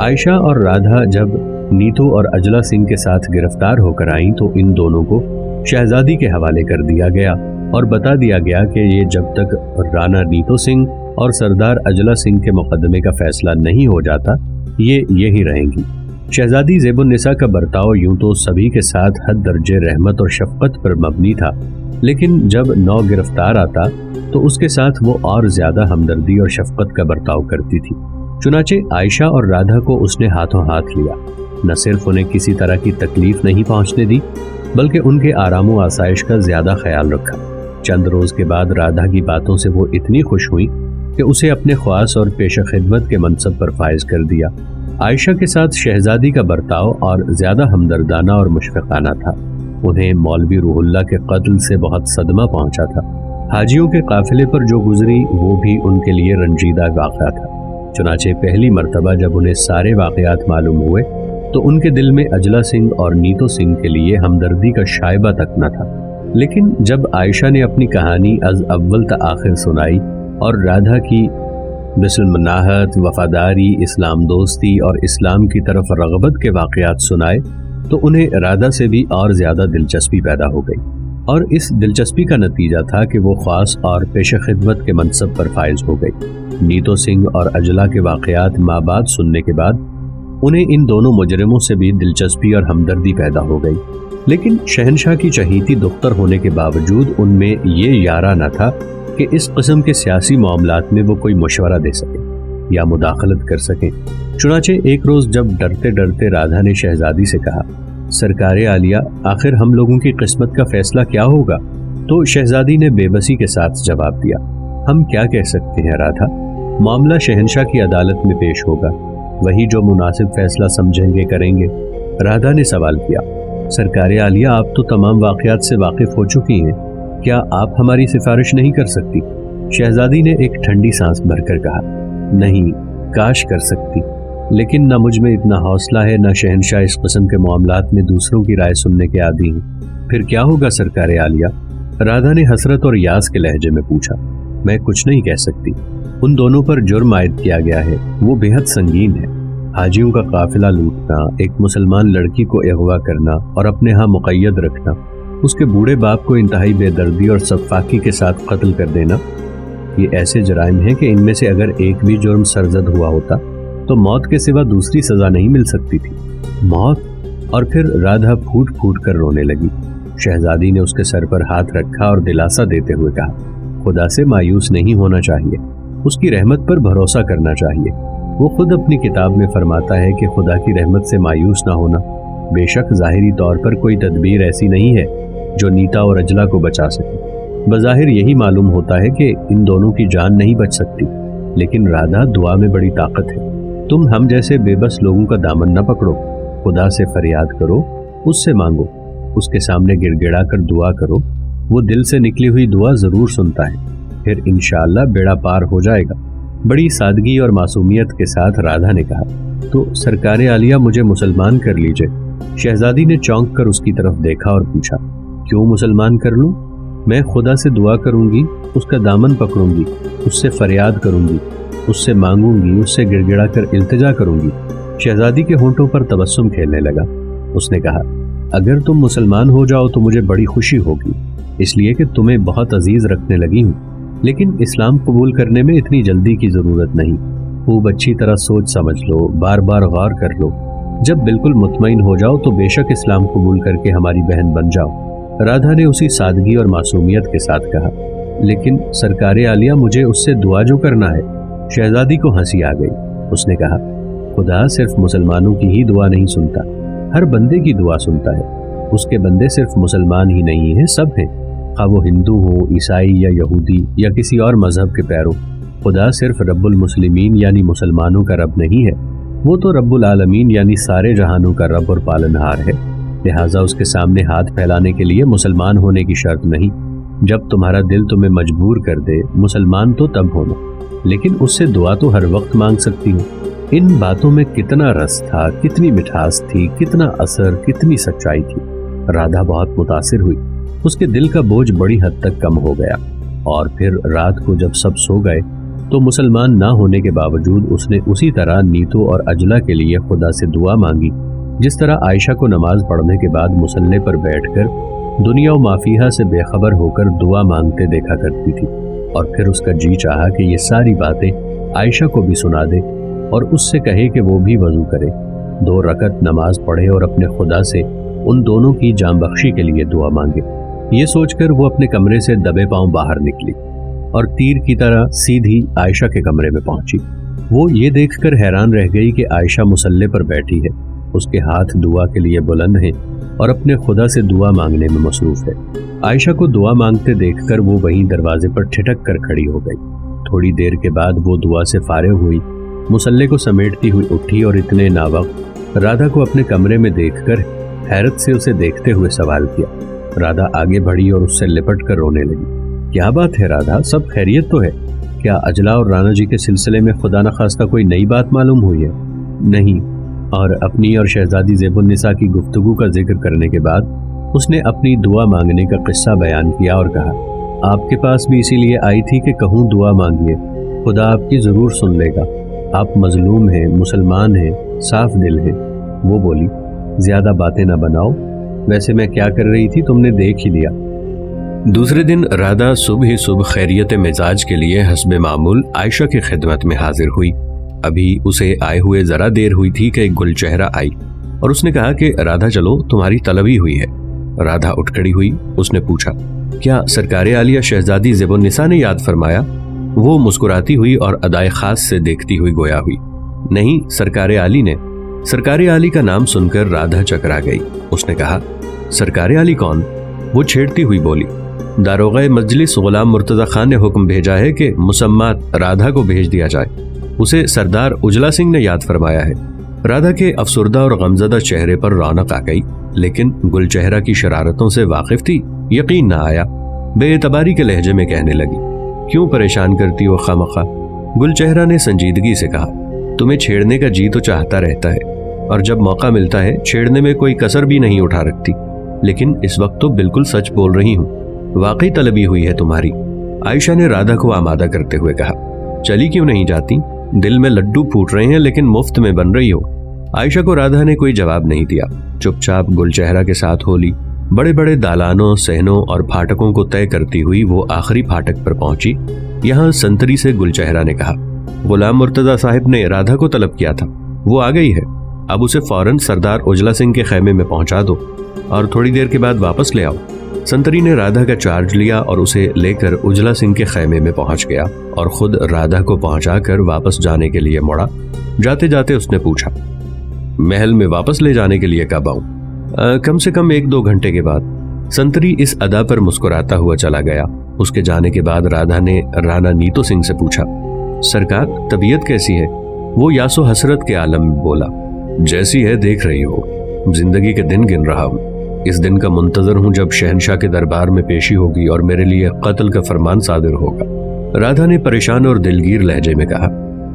عائشہ اور رادھا جب نیتو اور اجلا سنگھ کے ساتھ گرفتار ہو کر آئیں تو ان دونوں کو شہزادی کے حوالے کر دیا گیا اور بتا دیا گیا کہ یہ جب تک رانا نیتو سنگھ اور سردار اجلا سنگھ کے مقدمے کا فیصلہ نہیں ہو جاتا یہ یہی رہیں گی۔ شہزادی زیب النساء کا برتاؤ یوں تو سبھی کے ساتھ حد درجے رحمت اور شفقت پر مبنی تھا، لیکن جب نو گرفتار آتا تو اس کے ساتھ وہ اور زیادہ ہمدردی اور شفقت کا برتاؤ کرتی تھی۔ چنانچہ عائشہ اور رادھا کو اس نے ہاتھوں ہاتھ لیا، نہ صرف انہیں کسی طرح کی تکلیف نہیں پہنچنے دی بلکہ ان کے آرام و آسائش کا زیادہ خیال رکھا۔ چند روز کے بعد رادھا کی باتوں سے وہ اتنی خوش ہوئی کہ اسے اپنے خواص اور پیشہ خدمت کے منصب پر فائز کر دیا۔ عائشہ کے ساتھ شہزادی کا برتاؤ اور زیادہ ہمدردانہ اور مشفقانہ تھا۔ انہیں مولوی روح اللہ کے قتل سے بہت صدمہ پہنچا تھا۔ حاجیوں کے قافلے پر جو گزری وہ بھی ان کے لیے رنجیدہ واقعہ تھا۔ چنانچہ پہلی مرتبہ جب انہیں سارے واقعات معلوم ہوئے تو ان کے دل میں اجلا سنگھ اور نیتو سنگھ کے لیے ہمدردی کا شائبہ تک نہ تھا۔ لیکن جب عائشہ نے اپنی کہانی از اول تا آخر سنائی اور رادھا کی بسلمناہت، وفاداری، اسلام دوستی اور اسلام کی طرف رغبت کے واقعات سنائے تو انہیں رادھا سے بھی اور زیادہ دلچسپی پیدا ہو گئی، اور اس دلچسپی کا نتیجہ تھا کہ وہ خاص اور پیش خدمت کے منصب پر فائز ہو گئی۔ نیتو سنگھ اور اجلا کے واقعات ماں بعد سننے کے بعد انہیں ان دونوں مجرموں سے بھی دلچسپی اور ہمدردی پیدا ہو گئی، لیکن شہنشاہ کی چہیتی دختر ہونے کے باوجود ان میں یہ یارہ نہ تھا کہ اس قسم کے سیاسی معاملات میں وہ کوئی مشورہ دے سکے یا مداخلت کر سکیں۔ چنانچہ ایک روز جب ڈرتے ڈرتے رادھا نے شہزادی سے کہا، سرکار عالیہ، آخر ہم لوگوں کی قسمت کا فیصلہ کیا ہوگا؟ تو شہزادی نے بے بسی کے ساتھ جواب دیا، ہم کیا کہہ سکتے ہیں رادھا، معاملہ شہنشاہ کی عدالت میں پیش ہوگا، وہی جو مناسب فیصلہ سمجھیں گے کریں گے۔ رادھا نے سوال کیا، سرکار عالیہ، آپ تو تمام واقعات سے واقف ہو چکی ہیں، کیا آپ ہماری سفارش نہیں کر سکتی؟ شہزادی نے ایک ٹھنڈی سانس بھر کر کہا، نہیں، کاش کر سکتی، لیکن نہ مجھ میں اتنا حوصلہ ہے، نہ شہنشاہ اس قسم کے معاملات میں دوسروں کی رائے سننے کے عادی ہیں۔ پھر کیا ہوگا سرکار عالیہ؟ رادھا نے حسرت اور یاس کے لہجے میں پوچھا۔ میں کچھ نہیں کہہ سکتی، ان دونوں پر جرم عائد کیا گیا ہے، وہ بے حد سنگین ہے۔ حاجیوں کا قافلہ لوٹنا، ایک مسلمان لڑکی کو اغوا کرنا اور اپنے ہاں مقید رکھنا، اس کے بوڑھے باپ کو انتہائی بے دردی اور سفاکی کے ساتھ قتل کر دینا، یہ ایسے جرائم ہیں کہ ان میں سے اگر ایک بھی جرم سرزد ہوا ہوتا تو موت کے سوا دوسری سزا نہیں مل سکتی تھی۔ موت؟ اور پھر رادھا پھوٹ پھوٹ کر رونے لگی۔ شہزادی نے اس کے سر پر ہاتھ رکھا اور دلاسا دیتے ہوئے کہا، خدا سے مایوس نہیں ہونا چاہیے، اس کی رحمت پر بھروسہ کرنا چاہیے۔ وہ خود اپنی کتاب میں فرماتا ہے کہ خدا کی رحمت سے مایوس نہ ہونا۔ بے شک ظاہری طور پر کوئی تدبیر ایسی نہیں ہے جو نیتا اور اجلا کو بچا سکے۔ بظاہر یہی معلوم ہوتا ہے کہ ان دونوں کی جان نہیں بچ سکتی، لیکن رادھا، دعا میں بڑی طاقت ہے۔ تم ہم جیسے بے بس لوگوں کا دامن نہ پکڑو، خدا سے فریاد کرو، اس سے مانگو، اس کے سامنے گڑ گڑا کر دعا کرو، وہ دل سے نکلی ہوئی دعا ضرور سنتا ہے، پھر انشاءاللہ بیڑا پار ہو جائے گا۔ بڑی سادگی اور معصومیت کے ساتھ رادھا نے کہا، تو سرکار عالیہ، مجھے مسلمان کر لیجئے۔ شہزادی نے چونک کر اس کی طرف دیکھا اور پوچھا، کیوں مسلمان کر لوں؟ میں خدا سے دعا کروں گی، اس کا دامن پکڑوں گی، اس سے فریاد کروں گی، اس سے مانگوں گی، اس سے گڑ گڑا کر التجا کروں گی۔ شہزادی کے ہونٹوں پر تبسم کھیلنے لگا۔ اس نے کہا، اگر تم مسلمان ہو جاؤ تو مجھے بڑی خوشی ہوگی، اس لیے کہ تمہیں بہت عزیز رکھنے لگی ہوں، لیکن اسلام قبول کرنے میں اتنی جلدی کی ضرورت نہیں۔ خوب اچھی طرح سوچ سمجھ لو، بار بار غور کر لو، جب بالکل مطمئن ہو جاؤ تو بے شک اسلام قبول کر کے ہماری بہن بن جاؤ۔ رادھا نے اسی سادگی اور معصومیت کے ساتھ کہا، لیکن سرکار عالیہ، مجھے اس سے دعا جو کرنا ہے۔ شہزادی کو ہنسی آ گئی۔ اس نے کہا، خدا صرف مسلمانوں کی ہی دعا نہیں سنتا، ہر بندے کی دعا سنتا ہے۔ اس کے بندے صرف مسلمان ہی نہیں ہیں، سب ہیں، خواہ وہ ہندو ہو، عیسائی یا یہودی یا کسی اور مذہب کے پیرو۔ خدا صرف رب المسلمین یعنی مسلمانوں کا رب نہیں ہے، وہ تو رب العالمین یعنی سارے جہانوں کا رب اور پالنہار ہے۔ لہٰذا اس کے سامنے ہاتھ پھیلانے کے لیے مسلمان ہونے کی شرط نہیں۔ جب تمہارا دل تمہیں مجبور کر دے، مسلمان تو تب ہونا، لیکن اس سے دعا تو ہر وقت مانگ سکتی ہوں۔ ان باتوں میں کتنا رس تھا، کتنی مٹھاس تھی، کتنا اثر، کتنی سچائی تھی۔ رادھا بہت متاثر ہوئی، اس کے دل کا بوجھ بڑی حد تک کم ہو گیا، اور پھر رات کو جب سب سو گئے تو مسلمان نہ ہونے کے باوجود اس نے اسی طرح نیتو اور اجلا کے لیے خدا سے دعا مانگی جس طرح عائشہ کو نماز پڑھنے کے بعد مصلی پر بیٹھ کر دنیا و مافیہا سے بے خبر ہو کر دعا مانگتے دیکھا کرتی تھی، اور پھر اس کا جی چاہا کہ یہ ساری باتیں عائشہ کو بھی سنا دے اور اس سے کہے کہ وہ بھی وضو کرے، 2 رکعت نماز پڑھے اور اپنے خدا سے ان دونوں کی جان بخشی کے لیے دعا مانگے۔ یہ سوچ کر وہ اپنے کمرے سے دبے پاؤں باہر نکلی اور تیر کی طرح سیدھی عائشہ کے کمرے میں پہنچی۔ وہ یہ دیکھ کر حیران رہ گئی کہ عائشہ مصلی پر بیٹھی ہے، اس کے ہاتھ دعا کے لیے بلند ہیں اور اپنے خدا سے دعا مانگنے میں مصروف ہے۔ عائشہ کو دعا مانگتے دیکھ کر وہ وہیں دروازے پر ٹھٹک کر کھڑی ہو گئی۔ تھوڑی دیر کے بعد وہ دعا سے فارغ ہوئی، مصلی کو سمیٹتی ہوئی اٹھی اور اتنے ناوقت رادھا کو اپنے کمرے میں دیکھ کر حیرت سے اسے دیکھتے ہوئے سوال کیا۔ رادھا آگے بڑھی اور اس سے لپٹ کر رونے لگی۔ کیا بات ہے رادھا، سب خیریت تو ہے؟ کیا اجلا اور رانا جی کے سلسلے میں خدا نخواستہ کوئی نئی بات معلوم ہوئی ہے؟ نہیں۔ اور اپنی اور شہزادی زیب النساء کی گفتگو کا ذکر کرنے کے بعد اس نے اپنی دعا مانگنے کا قصہ بیان کیا اور کہا، آپ کے پاس بھی اسی لیے آئی تھی کہ کہوں دعا مانگیے، خدا آپ کی ضرور سن لے گا، آپ مظلوم ہیں، مسلمان ہیں، صاف دل ہیں۔ وہ بولی، زیادہ باتیں نہ بناؤ، ویسے میں کیا کر رہی تھی تم نے دیکھ ہی لیا۔ دوسرے دن رادھا صبح ہی صبح خیریت مزاج کے لیے حسب معمول عائشہ کی خدمت میں حاضر ہوئی۔ ابھی اسے آئے ہوئے ذرا دیر ہوئی تھی کہ گل چہرہ آئی اور اس نے کہا کہ رادھا چلو، تمہاری طلبی ہوئی ہے۔ رادھا اٹھ کھڑی ہوئی، اس نے پوچھا، کیا سرکار عالیہ شہزادی زیب النساء نے یاد فرمایا؟ وہ مسکراتی ہوئی اور ادائے خاص سے دیکھتی ہوئی گویا ہوئی، نہیں، سرکار عالی نے۔ سرکار عالی کا نام سن کر رادھا چکرا گئی۔ اس نے کہا، سرکار عالی کون؟ وہ چھیڑتی ہوئی بولی، داروغہ مجلس غلام مرتضی خان نے حکم بھیجا ہے کہ مسمات رادھا کو بھیج دیا جائے، اسے سردار اجلا سنگھ نے یاد فرمایا ہے۔ رادھا کے افسردہ اور غمزدہ چہرے پر رونق آ گئی، لیکن گل چہرہ کی شرارتوں سے واقف تھی، یقین نہ آیا۔ بے اعتباری کے لہجے میں کہنے لگی، کیوں پریشان کرتی ہو خامخواہ؟ گل چہرہ نے سنجیدگی سے کہا، تمہیں چھیڑنے کا جی تو چاہتا رہتا ہے اور جب موقع ملتا ہے چھیڑنے میں کوئی کسر بھی نہیں اٹھا رکھتی، لیکن اس وقت تو بالکل سچ بول رہی ہوں، واقعی طلبی ہوئی ہے تمہاری۔ عائشہ نے رادھا کو آمادہ کرتے ہوئے کہا، چلی کیوں نہیں جاتی؟ دل میں لڈو پھوٹ رہے ہیں لیکن مفت میں بن رہی ہو۔ عائشہ کو رادھا نے کوئی جواب نہیں دیا، چپ چاپ گل چہرہ کے ساتھ ہو لی۔ بڑے بڑے دالانوں، صحنوں اور پھاٹکوں کو طے کرتی ہوئی وہ آخری پھاٹک پر پہنچی۔ یہاں سنتری سے گل چہرہ نے کہا، غلام مرتضی صاحب نے رادھا کو طلب کیا تھا، وہ آ گئی ہے، اب اسے فوراً سردار اجلا سنگھ کے خیمے میں پہنچا دو اور تھوڑی دیر کے بعد واپس لے آؤ۔ سنتری نے رادھا کا چارج لیا اور اسے لے کر اجلا سنگھ کے خیمے میں پہنچ گیا اور خود رادھا کو پہنچا کر واپس جانے کے لیے مڑا۔ جاتے جاتے اس نے پوچھا، محل میں واپس لے جانے کے لیے کب آؤں؟ کم سے کم 1-2 گھنٹے کے بعد۔ سنتری اس ادا پر مسکراتا ہوا چلا گیا۔ اس کے جانے کے بعد رادھا نے رانا نیتو سنگھ سے پوچھا، سرکار طبیعت کیسی ہے؟ وہ یاس و حسرت کے عالم میں بولا، جیسی ہے دیکھ رہی ہو، زندگی کے دن گن رہا ہوں، اس دن کا منتظر ہوں جب شہنشاہ کے دربار میں پیشی ہوگی اور میرے لیے قتل کا فرمان صادر ہوگا۔ رادھا نے پریشان اور دلگیر لہجے میں کہا،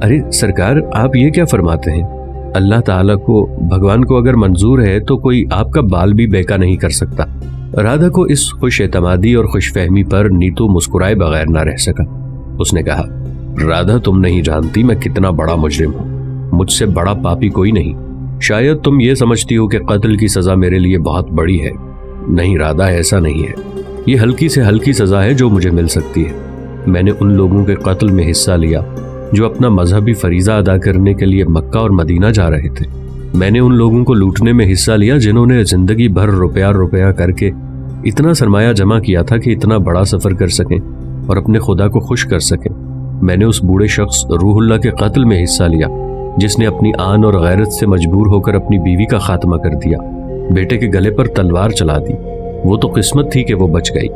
ارے سرکار، آپ یہ کیا فرماتے ہیں؟ اللہ تعالیٰ کو، بھگوان کو اگر منظور ہے تو کوئی آپ کا بال بھی بیکا نہیں کر سکتا۔ رادھا کو اس خوش اعتمادی اور خوش فہمی پر نیتو مسکرائے بغیر نہ رہ سکا۔ اس نے کہا، رادھا تم نہیں جانتی میں کتنا بڑا مجرم ہوں، مجھ سے بڑا پاپی کوئی نہیں۔ شاید تم یہ سمجھتی ہو کہ قتل کی سزا میرے لیے بہت بڑی ہے، نہیں رادھا، ایسا نہیں ہے، یہ ہلکی سے ہلکی سزا ہے جو مجھے مل سکتی ہے۔ میں نے ان لوگوں کے قتل میں حصہ لیا جو اپنا مذہبی فریضہ ادا کرنے کے لیے مکہ اور مدینہ جا رہے تھے۔ میں نے ان لوگوں کو لوٹنے میں حصہ لیا جنہوں نے زندگی بھر روپیہ کر کے اتنا سرمایہ جمع کیا تھا کہ اتنا بڑا سفر کر سکیں اور اپنے خدا کو خوش کر سکیں۔ میں نے اس بوڑھے شخص روح اللہ کے قتل میں حصہ لیا جس نے اپنی آن اور غیرت سے مجبور ہو کر اپنی بیوی کا خاتمہ کر دیا، بیٹے کے گلے پر تلوار چلا دی۔ وہ تو قسمت تھی کہ وہ بچ گئی۔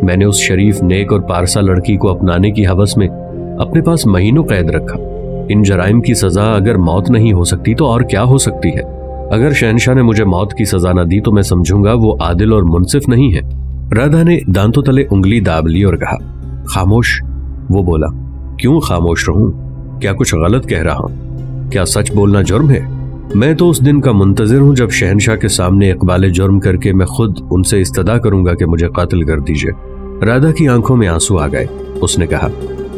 میں نے اس شریف، نیک اور پارسا لڑکی کو اپنانے کی ہوس میں اپنے پاس مہینوں قید رکھا۔ ان جرائم کی سزا اگر موت نہیں ہو سکتی تو اور کیا ہو سکتی ہے؟ اگر شہنشاہ نے مجھے موت کی سزا نہ دی تو میں سمجھوں گا وہ عادل اور منصف نہیں ہے۔ رادھا نے دانتوں تلے انگلی داب لی اور کہا، خاموش۔ وہ بولا، کیوں خاموش رہوں؟ کیا کچھ غلط کہہ رہا ہوں؟ کیا سچ بولنا جرم ہے؟ میں تو اس دن کا منتظر ہوں جب شہنشاہ کے سامنے اقبال جرم کر کے میں خود ان سے استدعا کروں گا کہ مجھے قتل کر دیجئے۔ رادھا کی آنکھوں میں آنسو آ گئے۔ اس نے کہا،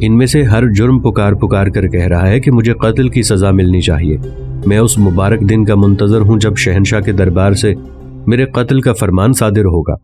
ان میں سے ہر جرم پکار پکار کر کہہ رہا ہے کہ مجھے قتل کی سزا ملنی چاہیے۔ میں اس مبارک دن کا منتظر ہوں جب شہنشاہ کے دربار سے میرے قتل کا فرمان صادر ہوگا۔